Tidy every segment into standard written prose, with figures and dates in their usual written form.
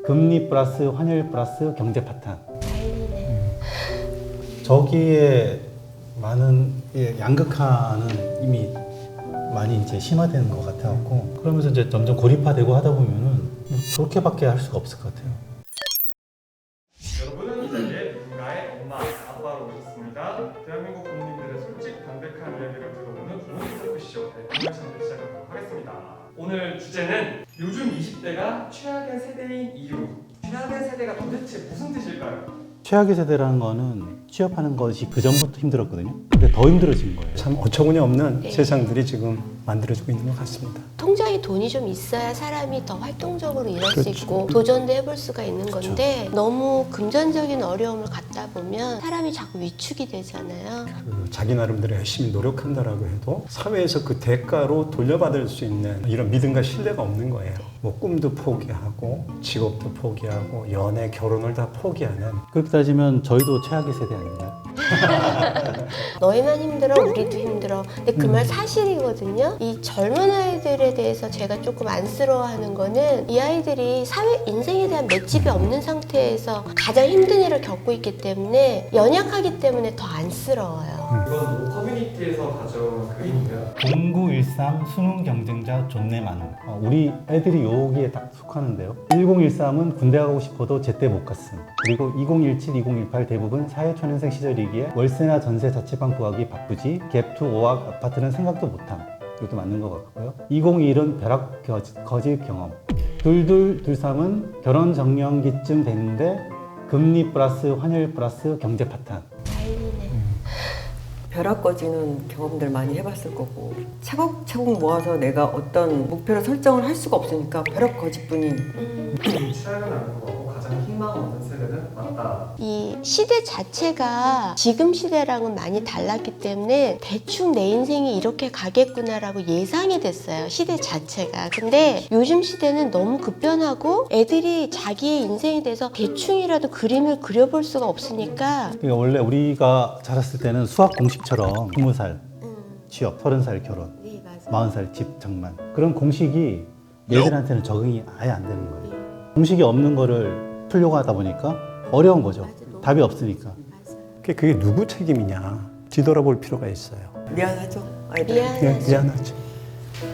금리 플러스 환율 플러스 경제 파탄. 다행이네. 저기에 많은 양극화는 이미 많이 이제 심화되는 것 같아갖고 그러면서 이제 점점 고립화되고 하다 보면은 뭐 저렇게밖에 할 수가 없을 것 같아요. 여러분은 이제 누군가의 엄마, 아빠로 오셨습니다. 대한민국 국민들의 솔직 담백한 이야기를 들어보는 좋은 토크쇼 공열찬을 시작하도록 하겠습니다. 오늘 주제는 요즘 20대가 최악의 세대인 이유. 최악의 세대가 도대체 무슨 뜻일까요? 최악의 세대라는 거는 취업하는 것이 그 전부터 힘들었거든요. 근데 더 힘들어진 거예요. 참 어처구니 없는 네. 세상들이 지금 만들어지고 있는 것 같습니다. 통장에 돈이 좀 있어야 사람이 더 활동적으로 일할 수 그렇죠. 있고 도전도 해볼 수가 있는 건데 너무 금전적인 어려움을 갖다 보면 사람이 자꾸 위축이 되잖아요. 그 자기 나름대로 열심히 노력한다라고 해도 사회에서 그 대가로 돌려받을 수 있는 이런 믿음과 신뢰가 없는 거예요. 뭐 꿈도 포기하고 직업도 포기하고 연애, 결혼을 다 포기하는. 그렇게 따지면 저희도 최악의 세대 아닌가요? 너희만 힘들어 우리도 힘들어. 근데 그 말 사실이거든요. 이 젊은 아이들에 대해서 제가 조금 안쓰러워하는 거는 이 아이들이 사회 인생에 대한 맷집이 없는 상태에서 가장 힘든 일을 겪고 있기 때문에 연약하기 때문에 더 안쓰러워요. 이건 뭐 커뮤니티에서 가져온 그림이고요. 0913 수능 경쟁자 존내 많음. 우리 애들이 여기에 딱 속하는데요. 1013은 군대 가고 싶어도 제때 못 갔음. 그리고 2017, 2018 대부분 사회초년생 시절이기에 월세나 전세 자취방 구하기 바쁘지 갭투 5학 아파트는 생각도 못함. 이것도 맞는 것 같고요. 2021은 벼락 거짓 경험. 2223은 결혼 정년기쯤 됐는데 금리 플러스 환율 플러스 경제 파탄. 다행이네. 벼락 꺼지는 경험들 많이 해봤을 거고 차곡차곡 모아서 내가 어떤 목표를 설정을 할 수가 없으니까 벼락 거짓뿐이 이 최악은 아닌 것 같고 가장 희망 없는 세대는 맞다. 이 시대 자체가 지금 시대랑은 많이 달랐기 때문에 대충 내 인생이 이렇게 가겠구나라고 예상이 됐어요. 시대 자체가. 근데 요즘 시대는 너무 급변하고 애들이 자기의 인생에 대해서 대충이라도 그림을 그려볼 수가 없으니까 그러니까 원래 우리가 자랐을 때는 수학 공식처럼 20살 취업, 30살 결혼, 네, 맞아요. 40살 집 장만 그런 공식이 얘들한테는 적응이 아예 안 되는 거예요. 공식이 없는 거를 풀려고 하다 보니까 어려운 거죠. 답이 없으니까. 그게 누구 책임이냐 뒤돌아볼 필요가 있어요. 미안하죠? 아이들. 미안하죠. 미안하죠.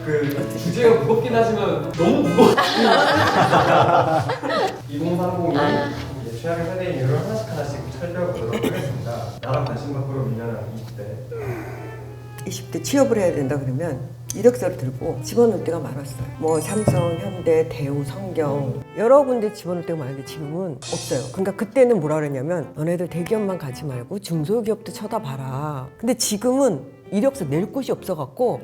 그 주제가 무겁긴 하지만 너무 무거워. 2030이 이제 최악의 세대인 이유를 하나씩 살펴보도록 하겠습니다. 나랑 관심 밖으로 밀려나는 20대. 20대 취업을 해야 된다 그러면 이력서를 들고 집어넣을 때가 많았어요. 뭐 삼성, 현대, 대우, 성경 여러 군데 집어넣을 때가 많은데 지금은 없어요. 그러니까 그때는 뭐라 그랬냐면 너네들 대기업만 가지 말고 중소기업도 쳐다봐라. 근데 지금은 이력서 낼 곳이 없어갖고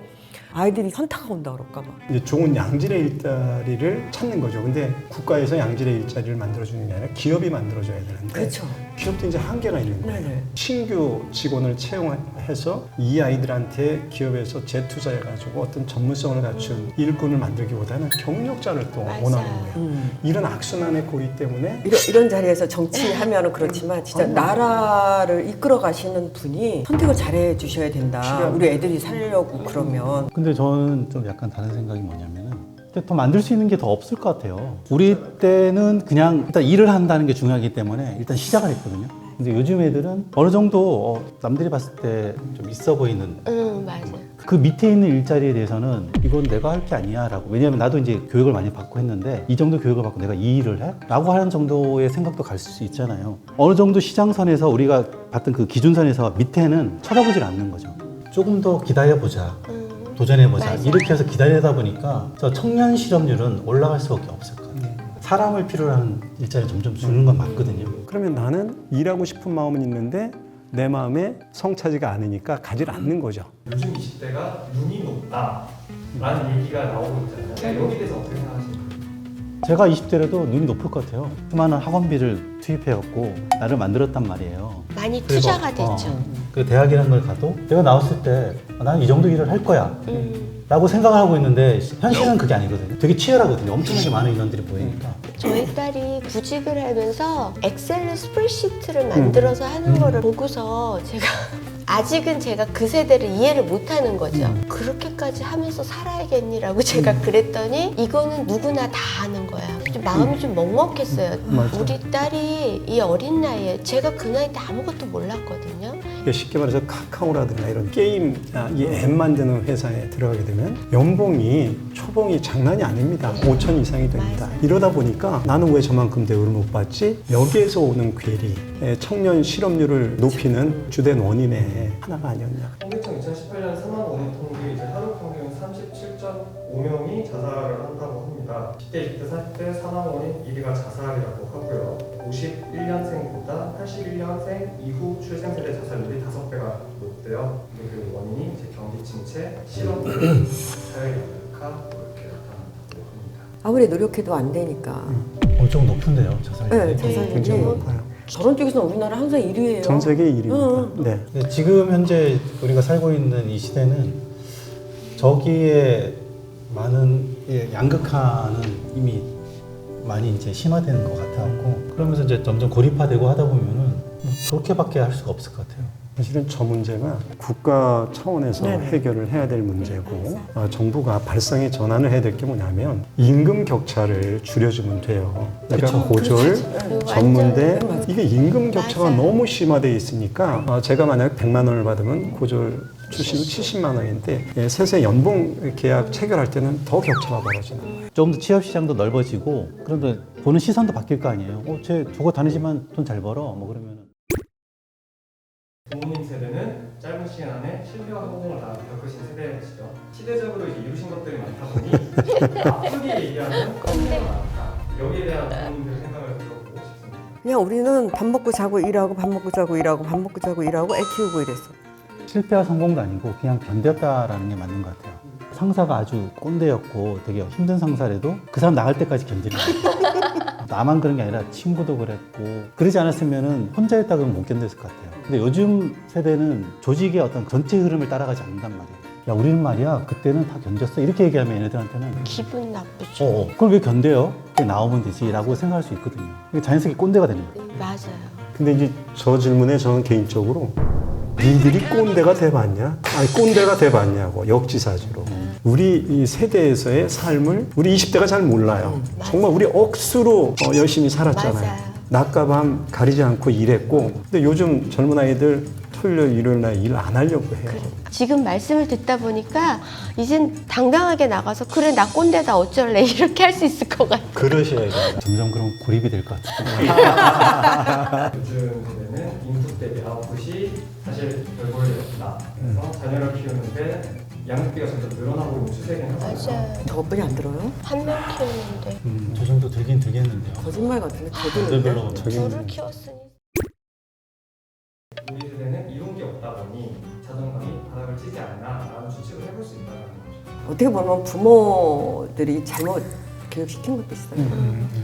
아이들이 현타가 온다 그럴까 봐. 이제 좋은 양질의 일자리를 찾는 거죠. 근데 국가에서 양질의 일자리를 만들어주는 게 아니라 기업이 만들어줘야 되는데 그렇죠. 기업도 이제 한계가 있는 거예요. 네네. 신규 직원을 채용해서 이 아이들한테 기업에서 재투자해가지고 어떤 전문성을 갖춘 일꾼을 만들기보다는 경력자를 또 맞아요. 원하는 거예요. 이런 악순환의 고리 때문에 이런 자리에서 정치하면은 그렇지만 진짜 나라를 이끌어 가시는 분이 선택을 잘해 주셔야 된다. 우리 애들이 살려고 그러면. 근데 저는 좀 약간 다른 생각이 뭐냐면은 근데 더 만들 수 있는 게 더 없을 것 같아요. 우리 때는 그냥 일단 일을 한다는 게 중요하기 때문에 일단 시작을 했거든요. 근데 요즘 애들은 어느 정도 남들이 봤을 때 좀 있어 보이는 맞아. 그 밑에 있는 일자리에 대해서는 이건 내가 할 게 아니야 라고. 왜냐면 나도 이제 교육을 많이 받고 했는데 이 정도 교육을 받고 내가 이 일을 해? 라고 하는 정도의 생각도 갈 수 있잖아요. 어느 정도 시장선에서 우리가 봤던 그 기준선에서 밑에는 쳐다보질 않는 거죠. 조금 더 기다려보자. 도전해보자. 맞아요. 이렇게 해서 기다리다 보니까 저 청년 실업률은 올라갈 수밖에 없을 것 같아요. 사람을 필요로 하는 일자리 점점 줄는 건 맞거든요. 그러면 나는 일하고 싶은 마음은 있는데 내 마음에 성차지가 않으니까 가지를 않는 거죠. 요즘 20대가 눈이 높다 라는 얘기가 나오고 있잖아요. 여기 대해서 어떻게 생각하십니까? 제가 20대라도 눈이 높을 것 같아요. 수많은 학원비를 투입해갖고 나를 만들었단 말이에요. 많이 그리고, 투자가 됐죠. 그 대학이라는 걸 가도 내가 나왔을 때 나는 이 정도 일을 할 거야 라고 생각을 하고 있는데 현실은 그게 아니거든요. 되게 치열하거든요. 엄청나게 많은 인원들이 보이니까. 저희 딸이 구직을 하면서 엑셀 스프레드시트를 만들어서 하는 거를 보고서 제가 아직은 제가 그 세대를 이해를 못하는 거죠. 그렇게까지 하면서 살아야겠니라고 제가 그랬더니 이거는 누구나 다 하는 거야. 좀 마음이 좀 먹먹했어요. 맞아. 우리 딸이 이 어린 나이에 제가 그 나이 때 아무것도 몰랐거든요. 이게 쉽게 말해서 카카오라든가 이런 게임, 이 앱 만드는 회사에 들어가게 되면 연봉이 초봉이 장난이 아닙니다. 5천 이상이 됩니다. 맞아요. 이러다 보니까 나는 왜 저만큼 대우를 못 받지? 여기에서 오는 괴리, 청년 실업률을 높이는 주된 원인의 하나가 아니었냐. 통계청 2018년 4만 원인 통계 이제 하루 평균 37.5명이 자살을 한다고 합니다. 10대, 20대, 40대 4만 원인 1위가 자살이라고 하고요. 51년생보다 81년생 이후 출생 세대 자살률이 5배가 높대요. 그 원인이 이제 경기 침체, 실업률, 사회 약화 이렇게 나타난다고 합니다. 아무리 노력해도 안 되니까. 좀 높은데요, 자살률이. 네, 자살률이. 굉장히 높아요. 저런 쪽에서는 우리나라 항상 1위예요. 전 세계 1위입니다. 네. 근데 지금 현재 우리가 살고 있는 이 시대는 저기에 많은 양극화는 이미 많이 이제 심화되는 것 같아갖고 그러면서 이제 점점 고립화되고 하다 보면은 뭐 저렇게밖에 할 수가 없을 것 같아요. 사실은 저 문제가 국가 차원에서 네네. 해결을 해야 될 문제고 정부가 발상의 전환을 해야 될 게 뭐냐면 임금 격차를 줄여주면 돼요. 그러니까 그쵸. 고졸, 그리고 전문대 완전- 이게 임금 격차가 맞아요. 너무 심화되어 있으니까 제가 만약 100만 원을 받으면 고졸 출신 70만 원인데 세세 연봉 계약 체결할 때는 더 격차가 벌어지는 거예요. 조금 더 취업 시장도 넓어지고 그런데 보는 시선도 바뀔 거 아니에요. 쟤 저거 다니지만 돈 잘 벌어. 뭐 그러면은. 부모님 세대는 짧은 시간 안에 실패와 성공을 다 겪으신 세대시죠. 시대적으로 이제 이루신 것들이 많다 보니 아프게 얘기하는 꼰대가 많다. 여기에 대한 부모님들의 생각을 들어보고 싶습니다. 그냥 우리는 밥 먹고 자고 일하고 밥 먹고 자고 일하고 밥 먹고 자고 일하고 애 키우고 이랬어. 실패와 성공도 아니고 그냥 견뎠다라는 게 맞는 것 같아요. 상사가 아주 꼰대였고 되게 힘든 상사라도 그 사람 나갈 때까지 견디는 거예요. 나만 그런 게 아니라 친구도 그랬고 그러지 않았으면 혼자였다 그러면 못 견뎠을 것 같아요. 근데 요즘 세대는 조직의 어떤 전체 흐름을 따라가지 않는단 말이에요. 야 우리는 말이야 그때는 다 견뎠어 이렇게 얘기하면 얘네들한테는 기분 나쁘죠. 그걸 왜 견뎌요? 그게 나오면 되지 라고 생각할 수 있거든요. 이게 자연스럽게 꼰대가 되는 거예요. 맞아요. 근데 이제 저 질문에 저는 개인적으로 니들이 꼰대가 돼봤냐? 아니 꼰대가 돼봤냐고 역지사지로 우리 이 세대에서의 삶을 우리 20대가 잘 몰라요. 정말 우리 억수로 열심히 살았잖아요. 맞아요. 낮과 밤 가리지 않고 일했고 근데 요즘 젊은 아이들 토요일 일요일 날 일 안 하려고 해요. 지금 말씀을 듣다 보니까 이젠 당당하게 나가서 그래 나 꼰대다 어쩔래 이렇게 할 수 있을 것 같아요. 그러셔야 돼요. 점점 그럼 고립이 될 것 같아요. 요즘 세대는 인풋 대비 아웃풋이 사실 별 볼일 없다. 그래서 자녀를 키우는데 양육비가 점점 늘어나고 있는 추세긴 하잖아요. 맞아요. 저것뿐이 안 들어요? 한 명 키우는데 저 정도 들긴 들겠는데요. 거짓말 같은데 더 별로 드는데? 보면. 둘을 키웠으니 우리 세대는 이룬 게 없다 보니 자존감이 바닥을 치지 않나라는 추측을 해볼 수 있다는 거죠. 어떻게 보면 부모들이 잘못 교육시킨 것도 있어요.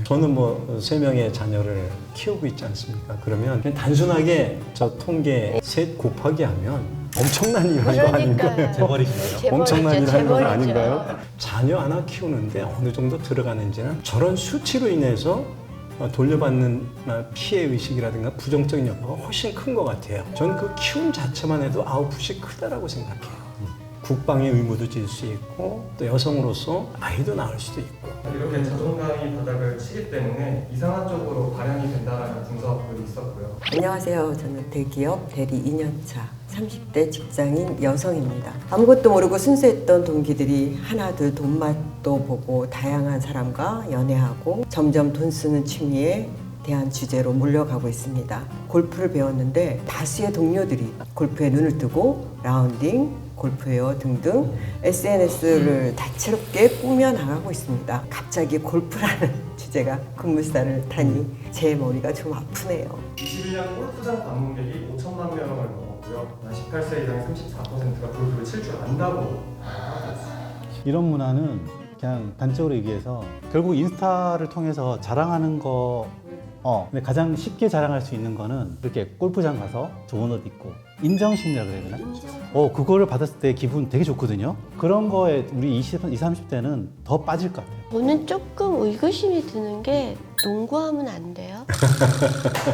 저는 뭐 3명의 자녀를 키우고 있지 않습니까? 그러면 그냥 단순하게 저 통계 셋 곱하기 하면 엄청난 일 한 거 아닌가요? 재벌이시네요. 엄청난 일 하는 거 재벌이죠. 아닌가요? 자녀 하나 키우는데 어느 정도 들어가는지는 저런 수치로 인해서 돌려받는 피해 의식이라든가 부정적인 여파가 훨씬 큰 것 같아요. 저는 그 키움 자체만 해도 아웃풋이 크다라고 생각해요. 국방의 의무도 질 수 있고 또 여성으로서 아이도 낳을 수도 있고 이렇게 자존감이 바닥을 치기 때문에 이상한 쪽으로 발현이 된다는 분석도 있었고요. 안녕하세요. 저는 대기업 대리 2년차 30대 직장인 여성입니다. 아무것도 모르고 순수했던 동기들이 하나둘 돈맛도 보고 다양한 사람과 연애하고 점점 돈 쓰는 취미에 대한 주제로 몰려가고 있습니다. 골프를 배웠는데 다수의 동료들이 골프에 눈을 뜨고 라운딩, 골프웨어 등등 SNS를 다채롭게 꾸며 나가고 있습니다. 갑자기 골프라는 주제가 급물살을 타니 제 머리가 좀 아프네요. 21년 골프장 방문객이 5천만 명을 넘었고요. 18세 이상의 34%가 골프를 칠 줄 안다고 하고 있습니다. 이런 문화는 그냥 단적으로 얘기해서 결국 인스타를 통해서 자랑하는 거 근데 가장 쉽게 자랑할 수 있는 거는 이렇게 골프장 가서 좋은 옷 입고 인정심이라 그래야 되나? 그거를 받았을 때 기분 되게 좋거든요. 그런 거에 우리 20, 30대는 더 빠질 것 같아요. 저는 조금 의구심이 드는 게 농구하면 안 돼요?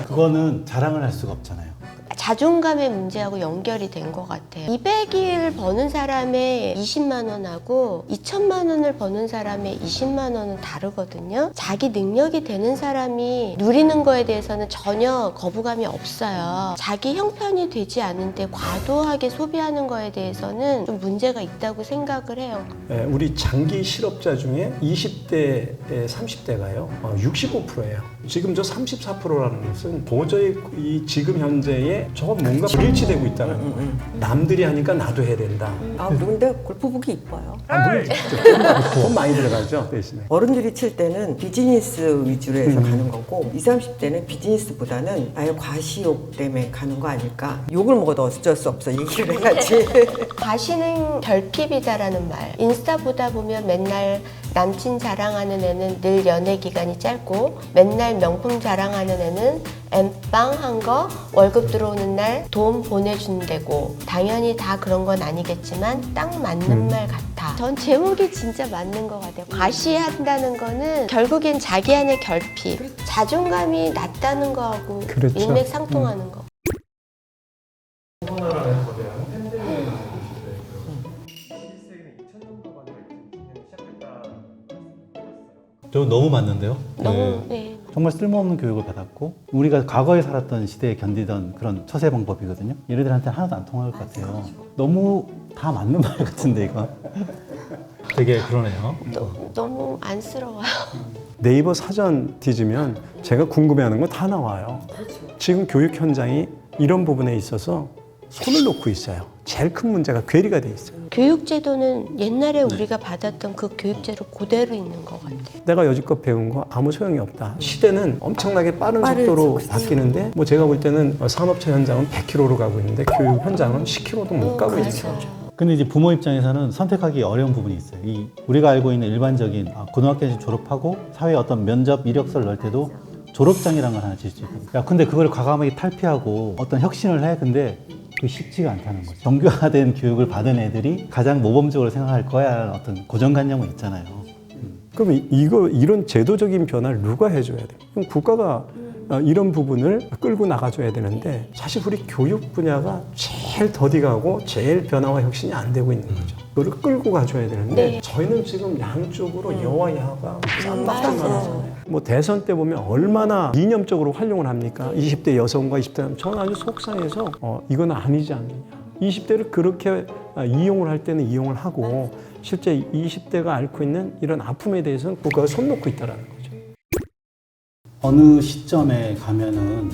그거는 자랑을 할 수가 없잖아요. 자존감의 문제하고 연결이 된 것 같아요. 200일 버는 사람의 20만 원하고 2천만 원을 버는 사람의 20만 원은 다르거든요. 자기 능력이 되는 사람이 누리는 거에 대해서는 전혀 거부감이 없어요. 자기 형편이 되지 않은데 과도하게 소비하는 거에 대해서는 좀 문제가 있다고 생각을 해요. 우리 장기 실업자 중에 20대, 30대가요 65%예요. 지금 저 34%라는 것은 도저히 이 지금 현재에 저건 뭔가 불일치되고 있다는 거예요. 남들이 하니까 나도 해야 된다. 아, 근데 골프복이 이뻐요. 물론 돈 많이 들어가죠 대신에. 어른들이 칠 때는 비즈니스 위주로 해서 가는 거고 20, 30대는 비즈니스보다는 아예 과시욕 때문에 가는 거 아닐까. 욕을 먹어도 어쩔 수 없어 얘기를 해야지. 과시는 결핍이다라는 말. 인스타 보다 보면 맨날 남친 자랑하는 애는 늘 연애 기간이 짧고 맨날 명품 자랑하는 애는 엠빵한 거 월급 들어오는 날 돈 보내준대고 당연히 다 그런 건 아니겠지만 딱 맞는 말 같아. 전 제목이 진짜 맞는 것 같아요. 과시한다는 거는 결국엔 자기 안의 결핍, 자존감이 낮다는 거하고 그렇죠. 일맥상통하는 거. 코로나라는 거대한 팬데믹을 시대에 21세기는 2000년도 만에 시작했다. 저 너무 맞는데요. 너무 네. 정말 쓸모없는 교육을 받았고 우리가 과거에 살았던 시대에 견디던 그런 처세 방법이거든요. 얘네들한테 하나도 안 통할 것 같아요. 너무 다 맞는 말 같은데 이거. 되게 그러네요. 너무 안쓰러워요. 네이버 사전 뒤지면 제가 궁금해하는 거 다 나와요. 지금 교육 현장이 이런 부분에 있어서 손을 놓고 있어요. 제일 큰 문제가 괴리가 돼 있어요. 교육제도는 옛날에 우리가 받았던 그 교육제로 그대로 있는 것 같아요. 내가 여지껏 배운 거 아무 소용이 없다. 시대는 엄청나게 빠른 속도로 그치. 바뀌는데 뭐 제가 볼 때는 산업체 현장은 100km로 가고 있는데 교육 현장은 10km도 못 가고 있는 거죠. 근데 이제 부모 입장에서는 선택하기 어려운 부분이 있어요. 이 우리가 알고 있는 일반적인 고등학교에서 졸업하고 사회 어떤 면접 이력서를 넣을 때도 졸업장이라는 걸 하나 줄 수 있거든요. 야, 근데 그걸 과감하게 탈피하고 어떤 혁신을 해. 근데 그게 쉽지가 않다는 거죠. 정교화된 교육을 받은 애들이 가장 모범적으로 생각할 거야. 어떤 고정관념은 있잖아요. 그럼 이런 제도적인 변화를 누가 해줘야 돼요? 그럼 국가가 이런 부분을 끌고 나가줘야 되는데 사실 우리 교육 분야가 제일 더디가고 제일 변화와 혁신이 안 되고 있는 거죠. 그걸 끌고 가줘야 되는데 네. 저희는 지금 양쪽으로 여와 야가 쌈박한 맞아요. 거잖아요. 뭐 대선 때 보면 얼마나 이념적으로 활용을 합니까? 20대 여성과 20대 남성. 저는 아주 속상해서 이건 아니지 않느냐. 20대를 그렇게 이용을 할 때는 이용을 하고 실제 20대가 앓고 있는 이런 아픔에 대해서는 국가가 손 놓고 있다는 거죠. 어느 시점에 가면은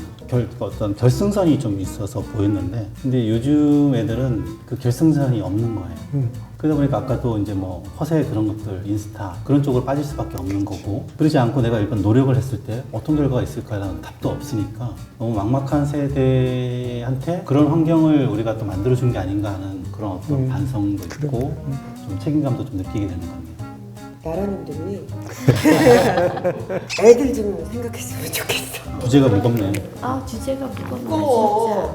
어떤 결승선이 좀 있어서 보였는데 근데 요즘 애들은 그 결승선이 없는 거예요. 그러다 보니까 아까도 이제 뭐 허세 그런 것들, 인스타 그런 쪽으로 빠질 수밖에 없는 거고 그러지 않고 내가 일단 노력을 했을 때 어떤 결과가 있을까라는 답도 없으니까 너무 막막한 세대한테 그런 환경을 우리가 또 만들어준 게 아닌가 하는 그런 어떤 반성도 있고 좀 책임감도 좀 느끼게 되는 겁니다. 나라님들이 애들 좀 생각했으면 좋겠어. 주제가 무겁네. 아 주제가 무겁네 진짜.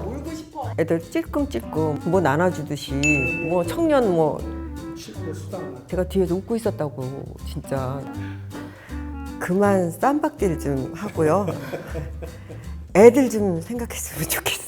울고 싶어. 애들 찔끔찔끔 뭐 나눠주듯이 뭐 청년 뭐 제가 뒤에서 웃고 있었다고 진짜 그만 쌈박질 좀 하고요. 애들 좀 생각했으면 좋겠어.